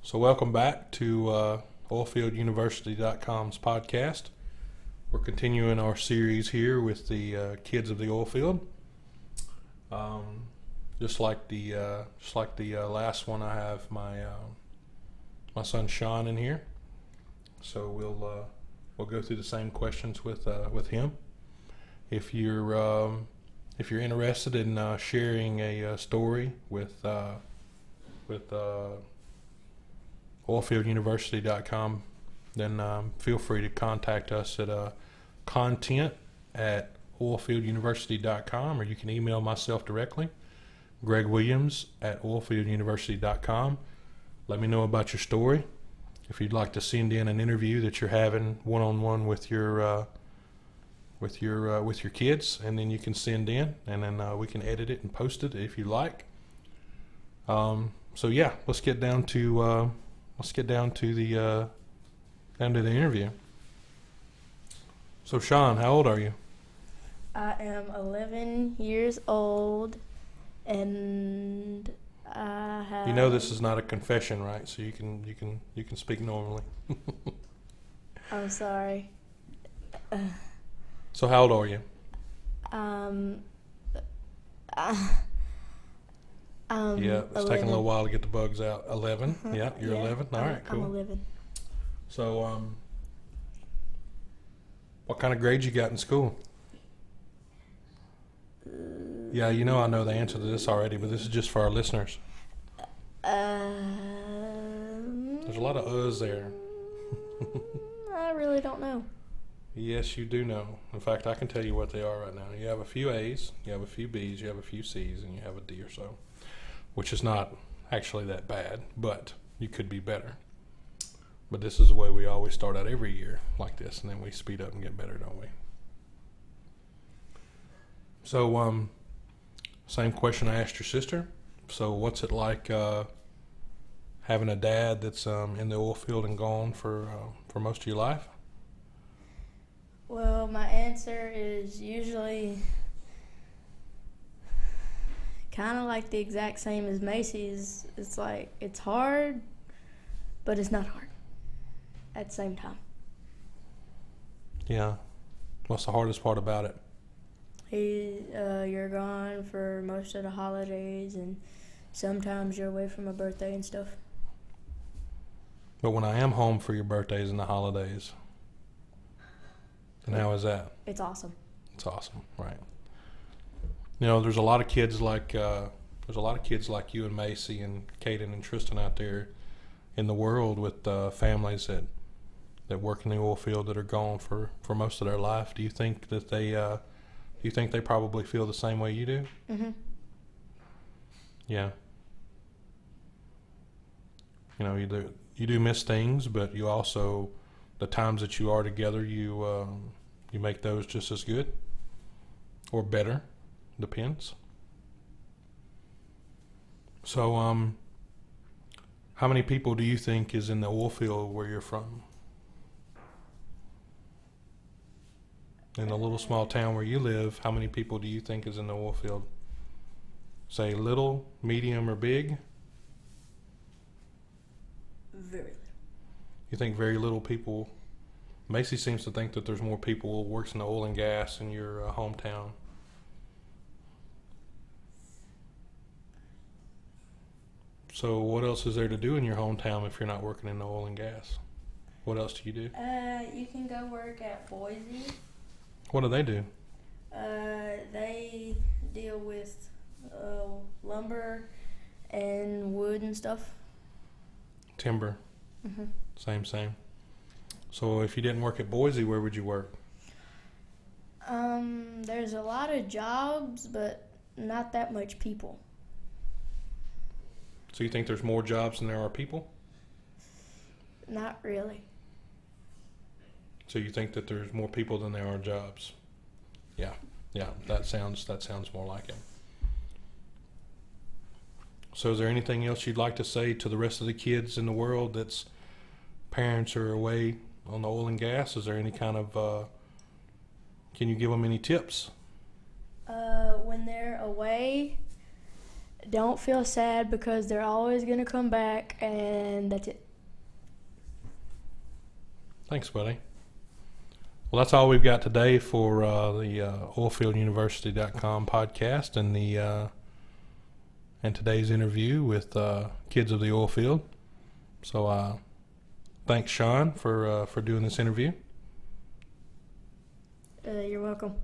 So welcome back to OilfieldUniversity.com's podcast. We're continuing our series here with the kids of the oil field. Just like the last one, I have my son Shawn in here. So we'll go through the same questions with him. If you're interested in sharing a story with Oilfielduniversity.com, then feel free to contact us at content@oilfielduniversity.com, or you can email myself directly, Greg Williams at oilfielduniversity.com. Let me know about your story. If you'd like to send in an interview that you're having one-on-one with your kids, and then you can send in, and then we can edit it and post it if you like. So yeah, let's get down to the interview. So Shawn, how old are you? I am 11 years old, and I have. You know this is not a confession, right? So you can speak normally. I'm sorry. So how old are you? I'm Yeah, it's 11. taking a little while to get the bugs out. 11. Yeah, you're Yeah, 11. All right, cool. I'm 11. So what kind of grades you got in school? Yeah, I know the answer to this already, but this is just for our listeners. There's a lot of uhs there. I really don't know. Yes, you do know. In fact, I can tell you what they are right now. You have a few A's, you have a few B's, you have a few C's, and you have a D or so, which is not actually that bad, but you could be better. But this is the way we always start out every year, like this, and then we speed up and get better, don't we? So, same question I asked your sister. So what's it like having a dad that's in the oil field and gone for most of your life? Well, my answer is usually kind of like the exact same as Macy's. It's like, it's hard, but it's not hard at the same time. Yeah. What's the hardest part about it? You're gone for most of the holidays, and sometimes you're away from a birthday and stuff. But when I am home for your birthdays and the holidays, and how is that? It's awesome. It's awesome, right? There's a lot of kids like you and Macy and Kaden and Tristan out there in the world with families that work in the oil field that are gone for most of their life. Do you think that they probably feel the same way you do? Mhm. Yeah. You do miss things, but you also, the times that you are together, you make those just as good or better, depends. So how many people do you think is in the oil field where you're from? In the little small town where you live, how many people do you think is in the oil field? Say little, medium, or big? Very little. You think very little people? Macy seems to think that there's more people who works in the oil and gas in your hometown. So what else is there to do in your hometown if you're not working in the oil and gas? What else do you do? You can go work at Boise. What do they do? They deal with lumber and wood and stuff. Timber. Mhm. Same. So if you didn't work at Boise, where would you work? There's a lot of jobs, but not that much people. So you think there's more jobs than there are people? Not really. So you think that there's more people than there are jobs? Yeah. That sounds more like it. So is there anything else you'd like to say to the rest of the kids in the world that's parents are away on the oil and gas? Is there any kind of can you give them any tips? When they're away, don't feel sad because they're always going to come back, and that's it. Thanks, buddy. Well, that's all we've got today for the oilfielduniversity.com podcast and today's interview with kids of the oil field. So thanks, Shawn, for doing this interview. You're welcome.